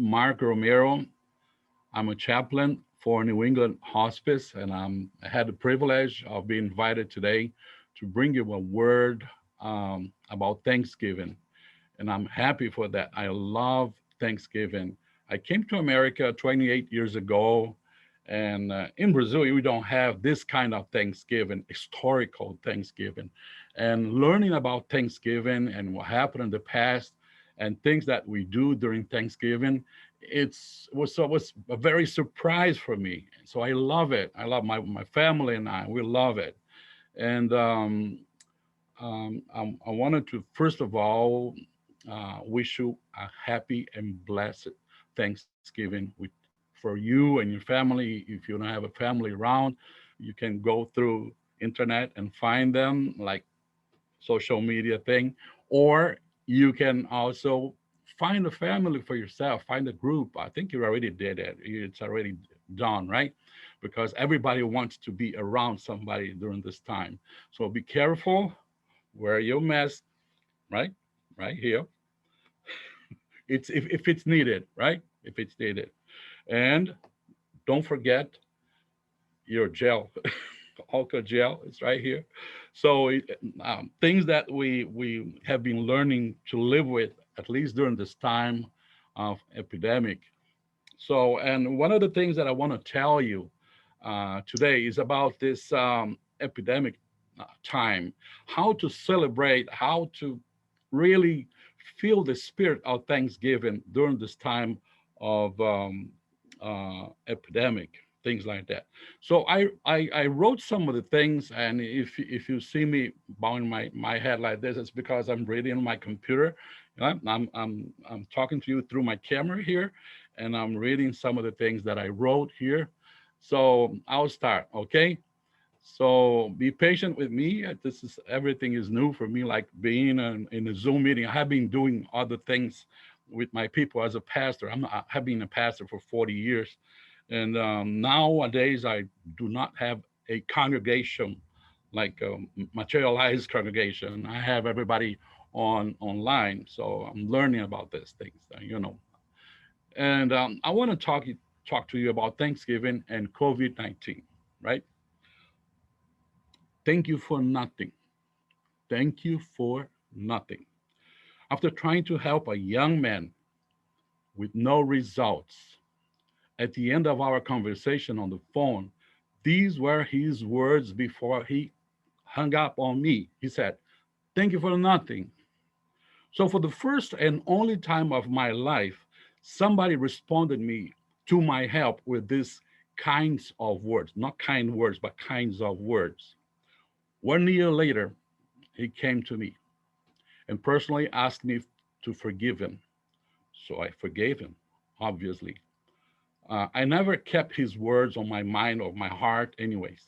Mark Romero. I'm a chaplain for New England Hospice, and I had the privilege of being invited today to bring you a word about Thanksgiving. And I'm happy for that. I love Thanksgiving. I came to America 28 years ago, and in Brazil, we don't have this kind of Thanksgiving, historical Thanksgiving. And learning about Thanksgiving and what happened in the past and things that we do during Thanksgiving, was a very surprise for me. So I love it. I love my family and I. We love it. And I wanted to first of all wish you a happy and blessed Thanksgiving for you and your family. If you don't have a family around, you can go through internet and find them, like social media thing, or you can also find a family for yourself, find a group. I think you already did it. It's already done, right? Because everybody wants to be around somebody during this time. So be careful, wear your mask, right? Right here. It's if it's needed, right? If it's needed. And don't forget your gel, alcohol gel. It's right here. So things that we have been learning to live with, at least during this time of epidemic. So, and one of the things that I want to tell you today is about this epidemic time, how to celebrate, how to really feel the spirit of Thanksgiving during this time of epidemic, things like that. So I wrote some of the things, and if you see me bowing my head like this, it's because I'm reading on my computer. You know, I'm talking to you through my camera here, and I'm reading some of the things that I wrote here. So I'll start, okay? So be patient with me. This is everything is new for me, like being in a Zoom meeting. I have been doing other things with my people as a pastor. I have been a pastor for 40 years, and nowadays I do not have a congregation like a materialized congregation. I have everybody on online, so I'm learning about these things, And I want to talk to you about Thanksgiving and COVID-19, right? Thank you for nothing. Thank you for nothing. After trying to help a young man with no results, at the end of our conversation on the phone, these were his words before he hung up on me. He said, "Thank you for nothing." So, for the first and only time of my life, somebody responded me to my help with these kinds of words, not kind words, but kinds of words. 1 year later, he came to me and personally asked me to forgive him. So I forgave him, obviously. I never kept his words on my mind or my heart, anyways.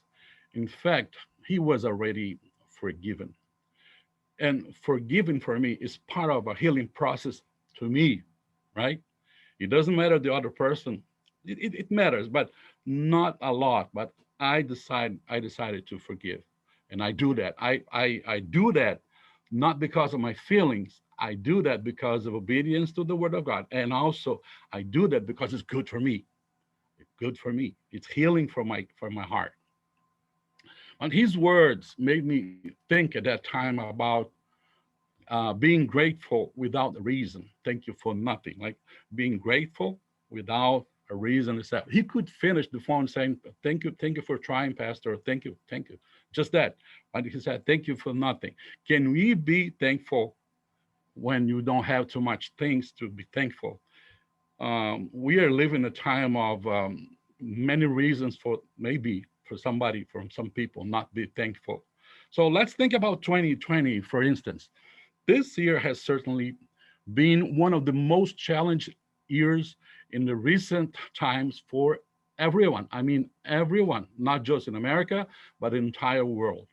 In fact, he was already forgiven. And forgiving for me is part of a healing process to me, right? It doesn't matter the other person. It matters, but not a lot. But I decided to forgive. And I do that. I do that not because of my feelings. I do that because of obedience to the word of God. And also I do that because it's good for me. It's good for me. It's healing for my heart. And his words made me think at that time about being grateful without a reason. Thank you for nothing. Like being grateful without a reason. Is that he could finish the phone saying, thank you for trying, Pastor. Thank you. Just that. But he said, thank you for nothing. Can we be thankful when you don't have too much things to be thankful? We are living a time of many reasons for maybe for somebody, from some people, not be thankful. So let's think about 2020, for instance. This year has certainly been one of the most challenged years in the recent times for everyone. I mean, everyone, not just in America, but the entire world.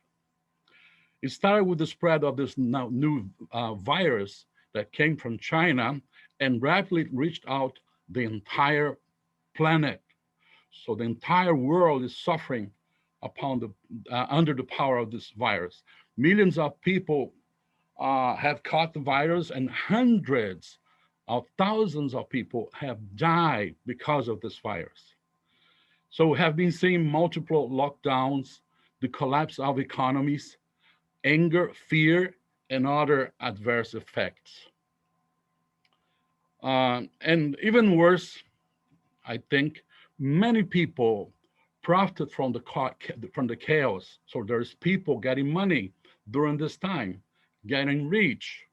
It started with the spread of this now new virus that came from China and rapidly reached out the entire planet. So the entire world is suffering upon the under the power of this virus. Millions of people have caught the virus, and hundreds Thousands of people have died because of this virus. So we have been seeing multiple lockdowns, the collapse of economies, anger, fear, and other adverse effects. And even worse, I think many people profited from from the chaos. So there's people getting money during this time, getting rich.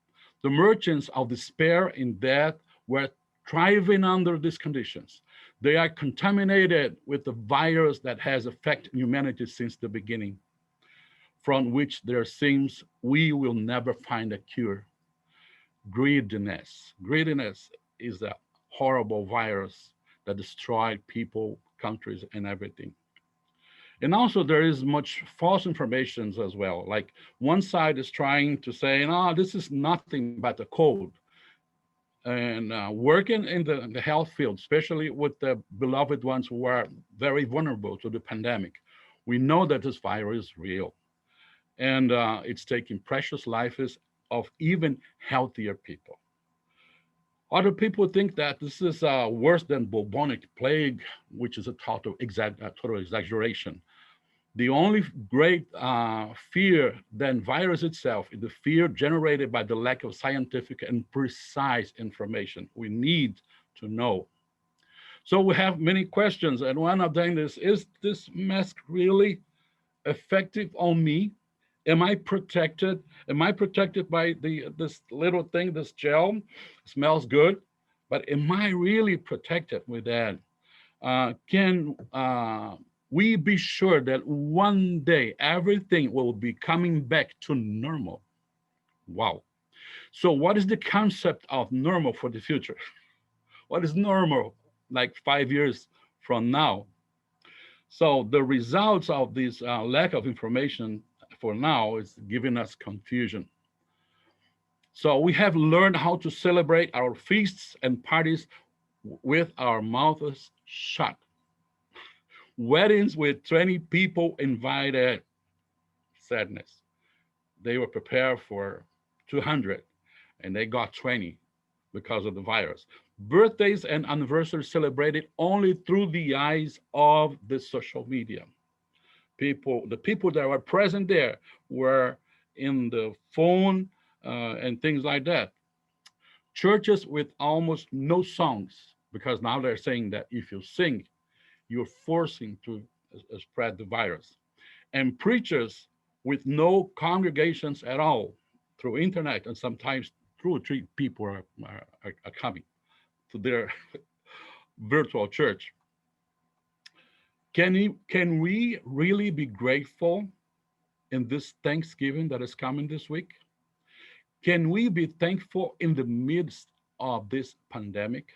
The merchants of despair and death were thriving under these conditions. They are contaminated with the virus that has affected humanity since the beginning, from which there seems we will never find a cure. Greediness. Greediness is a horrible virus that destroyed people, countries, and everything. And also, there is much false information as well. Like one side is trying to say, no, this is nothing but a cold. And working in the health field, especially with the beloved ones who are very vulnerable to the pandemic, we know that this virus is real. And it's taking precious lives of even healthier people. Other people think that this is worse than bubonic plague, which is total exaggeration. The only great fear than virus itself is the fear generated by the lack of scientific and precise information. We need to know. So we have many questions, and one of them is this mask really effective on me? Am I protected? Am I protected by this little thing, this gel? Smells good, but am I really protected with that? Can we be sure that one day everything will be coming back to normal? Wow. So, what is the concept of normal for the future? What is normal like 5 years from now? So, the results of this lack of information for now is giving us confusion. So, we have learned how to celebrate our feasts and parties with our mouths shut. Weddings with 20 people invited, sadness. They were prepared for 200 and they got 20 because of the virus. Birthdays and anniversaries celebrated only through the eyes of the social media. The people that were present there were in the phone and things like that. Churches with almost no songs, because now they're saying that if you sing, you're forcing to spread the virus. And preachers with no congregations at all through internet, and sometimes 2 or 3 people are coming to their virtual church. Can we really be grateful in this Thanksgiving that is coming this week? Can we be thankful in the midst of this pandemic?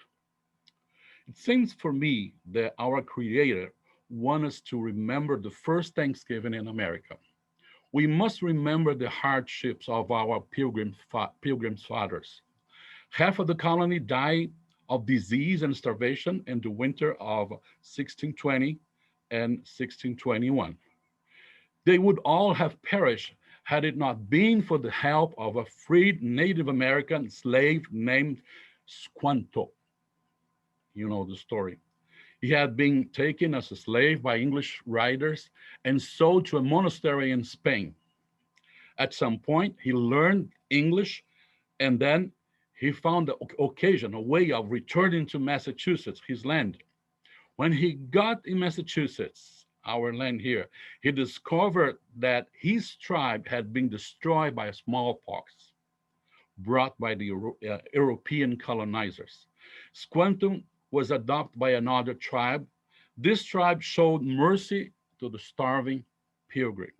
It seems for me that our Creator wants us to remember the first Thanksgiving in America. We must remember the hardships of our pilgrims fathers. Half of the colony died of disease and starvation in the winter of 1620 and 1621. They would all have perished had it not been for the help of a freed Native American slave named Squanto. You know the story. He had been taken as a slave by English riders and sold to a monastery in Spain. At some point, he learned English and then he found the occasion, a way of returning to Massachusetts, his land. When he got in Massachusetts, our land here, he discovered that his tribe had been destroyed by smallpox brought by the European colonizers. Squantum was adopted by another tribe. This tribe showed mercy to the starving pilgrims.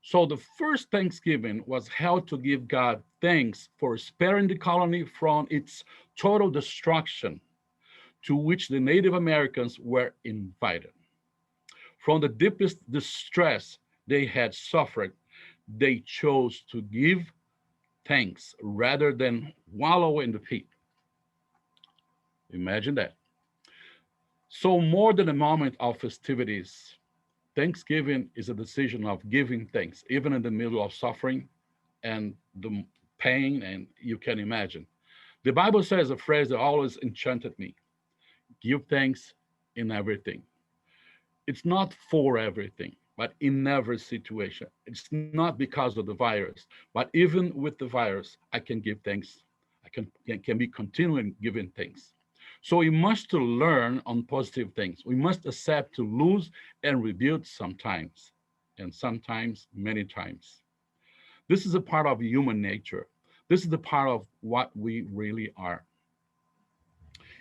So the first Thanksgiving was held to give God thanks for sparing the colony from its total destruction, to which the Native Americans were invited. From the deepest distress they had suffered, they chose to give thanks rather than wallow in the pit. Imagine that. So, more than a moment of festivities, Thanksgiving is a decision of giving thanks, even in the middle of suffering and the pain, and you can imagine. The Bible says a phrase that always enchanted me: give thanks in everything. It's not for everything, but in every situation. It's not because of the virus, but even with the virus, I can give thanks. I can be continuing giving thanks. So we must to learn on positive things. We must accept to lose and rebuild sometimes, and sometimes many times. This is a part of human nature. This is the part of what we really are.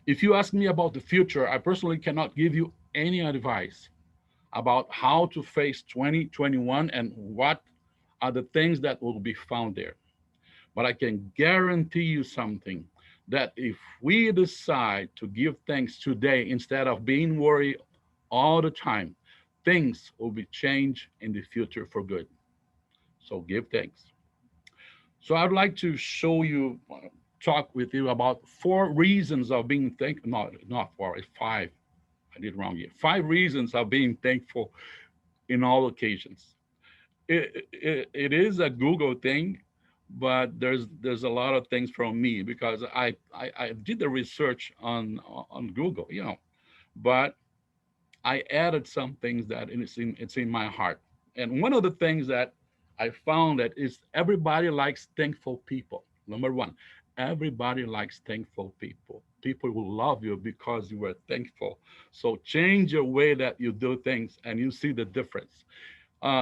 If you ask me about the future, I personally cannot give you any advice about how to face 2021 and what are the things that will be found there. But I can guarantee you something, that if we decide to give thanks today instead of being worried all the time, things will be changed in the future for good. So give thanks. So I'd like to show you, talk with you about 4 reasons of being thankful. Not 4, it's 5. I did wrong here. 5 reasons of being thankful in all occasions. It is a Google thing, but there's a lot of things from me, because I did the research on Google, but I added some things that it's in my heart. And one of the things that I found that is everybody likes thankful people. Number one, everybody likes thankful people. People who love you because you were thankful. So change your way that you do things, and you see the difference.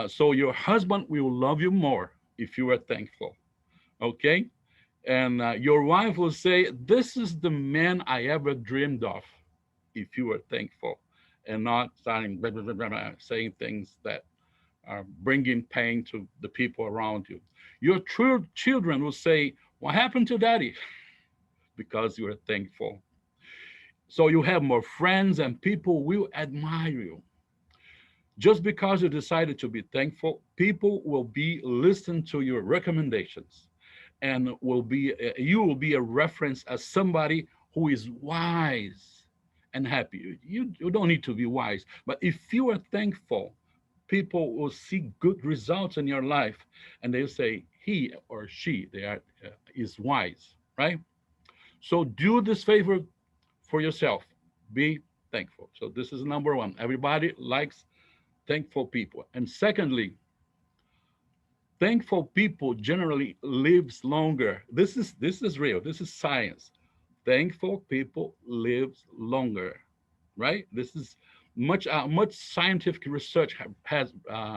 So your husband will love you more if you are thankful. Okay, and your wife will say, "This is the man I ever dreamed of," if you are thankful, and not starting blah, blah, blah, blah, blah, saying things that are bringing pain to the people around you. Your true children will say, "What happened to daddy?" Because you are thankful. So you have more friends, and people will admire you. Just because you decided to be thankful, people will be listening to your recommendations, and you will be a reference as somebody who is wise and happy. You don't need to be wise, but if you are thankful, people will see good results in your life, and they'll say he or she is wise, right? So do this favor for yourself. Be thankful. So this is number one. Everybody likes thankful people. And secondly, thankful people generally lives longer. This is real. This is science. Thankful people lives longer, right? This is much scientific research has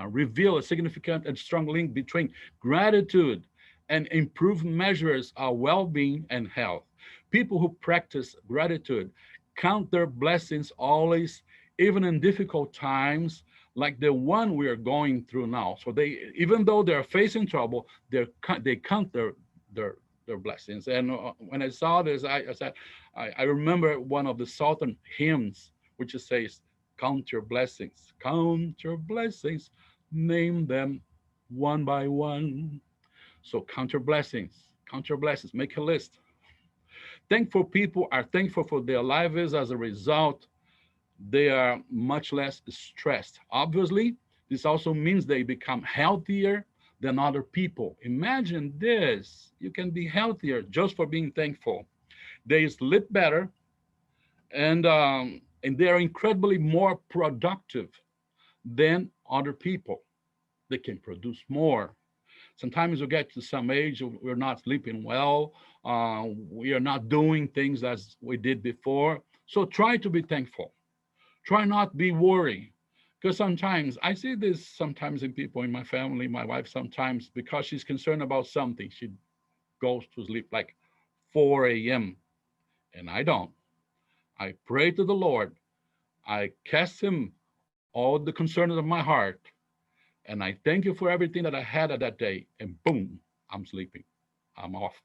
revealed a significant and strong link between gratitude and improved measures of well-being and health. People who practice gratitude count their blessings always, even in difficult times like the one we are going through now. So they, even though they're facing trouble, they count their blessings. And when I saw this, I said, I remember one of the Southern hymns, which says, count your blessings, name them one by one. So count your blessings, make a list. Thankful people are thankful for their lives. As a result, they are much less stressed. Obviously, this also means they become healthier than other people. Imagine this: you can be healthier just for being thankful. They sleep better, and they are incredibly more productive than other people. They can produce more. Sometimes we get to some age, we're not sleeping well, we are not doing things as we did before. So try to be thankful. Try not be worried, because sometimes I see this sometimes in people in my family. My wife, sometimes because she's concerned about something, she goes to sleep like 4 a.m. and I don't. I pray to the Lord. I cast him all the concerns of my heart, and I thank you for everything that I had at that day, and boom, I'm sleeping. I'm off.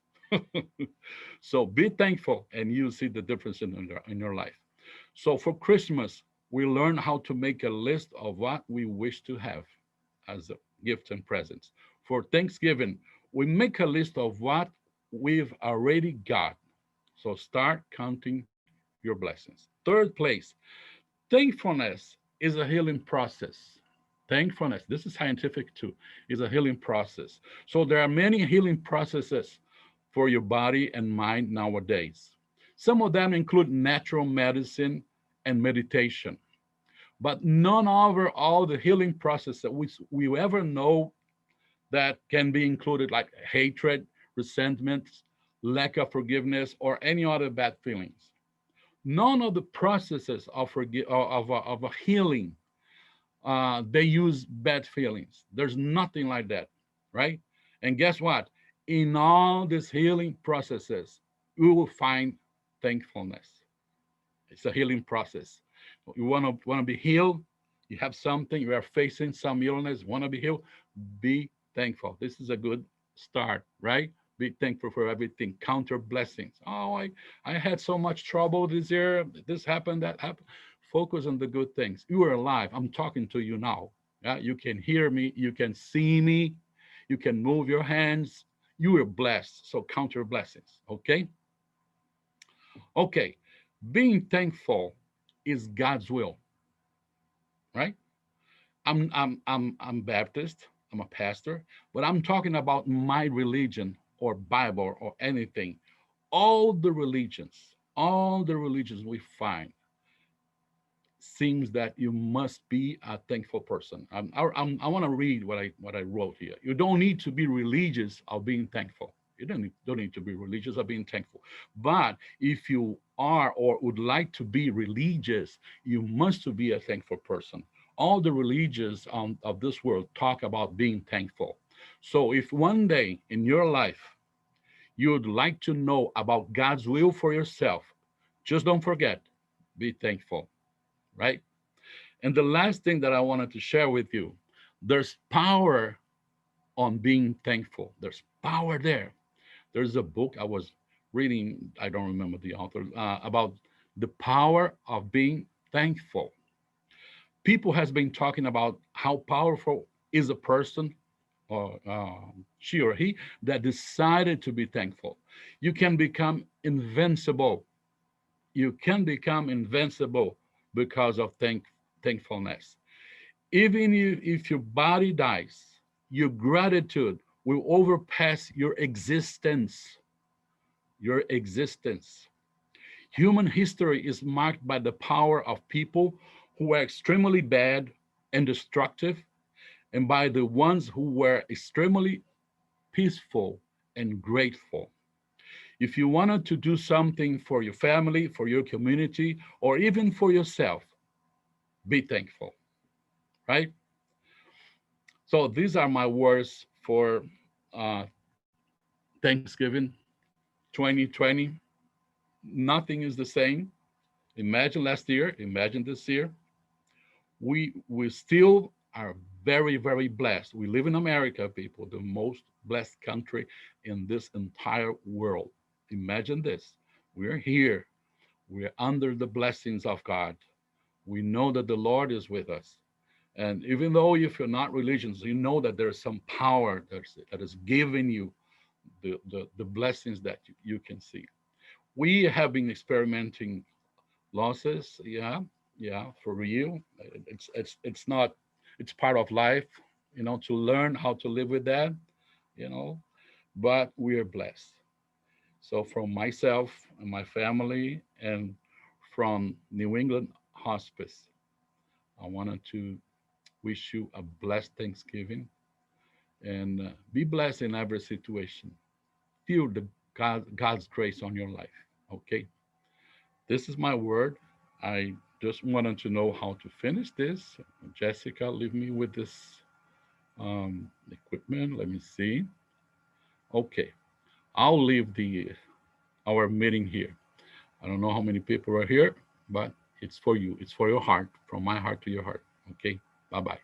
So be thankful, and you see the difference in your life. So for Christmas, we learn how to make a list of what we wish to have as a gift and presents. For Thanksgiving, we make a list of what we've already got. So start counting your blessings. Third place, thankfulness is a healing process. Thankfulness, this is scientific too, is a healing process. So there are many healing processes for your body and mind nowadays. Some of them include natural medicine and meditation, but none over all the healing process that we ever know that can be included, like hatred, resentment, lack of forgiveness, or any other bad feelings. None of the processes of of a healing, they use bad feelings. There's nothing like that, right? And guess what? In all these healing processes, we will find thankfulness. It's a healing process. You want to be healed. You have something. You are facing some illness. Want to be healed? Be thankful. This is a good start, right? Be thankful for everything. Counter blessings. Oh, I had so much trouble this year. This happened. That happened. Focus on the good things. You are alive. I'm talking to you now. Yeah, you can hear me. You can see me. You can move your hands. You are blessed. So counter blessings. Okay. Okay. Being thankful is God's will, right? I'm Baptist. I'm a pastor, but I'm talking about my religion or Bible or anything. All the religions we find seems that you must be a thankful person. I want to read what I wrote here. You don't need to be religious of being thankful. You don't need to be religious of being thankful. But if you are or would like to be religious, you must to be a thankful person. All the religions of this world talk about being thankful. So if one day in your life you would like to know about God's will for yourself, just don't forget, be thankful, right? And the last thing that I wanted to share with you, there's power on being thankful. There's power there. There's a book I was reading, I don't remember the author, about the power of being thankful. People has been talking about how powerful is a person or she or he that decided to be thankful. You can become invincible. You can become invincible because of thankfulness. Even if your body dies, your gratitude will overpass your existence. Your existence. Human history is marked by the power of people who were extremely bad and destructive, and by the ones who were extremely peaceful and grateful. If you wanted to do something for your family, for your community, or even for yourself, be thankful, right? So these are my words for uh, Thanksgiving 2020. Nothing is the same. Imagine last year, imagine this year. We still are very, very blessed. We live in America, people, the most blessed country in this entire world. Imagine this. We're here. We're under the blessings of God. We know that the Lord is with us. And even though if you're not religious, you know that there's some power that is giving you the blessings that you can see. We have been experimenting losses, yeah, yeah, for real. It's not, it's part of life, to learn how to live with that, you know, but we are blessed. So from myself and my family and from New England Hospice, I wanted to wish you a blessed Thanksgiving and be blessed in every situation. Feel God's grace on your life. Okay, this is my word. I just wanted to know how to finish this. Jessica, leave me with this equipment. Let me see. Okay, I'll leave the our meeting here. I don't know how many people are here, but it's for you. It's for your heart, from my heart to your heart. Okay, bye bye.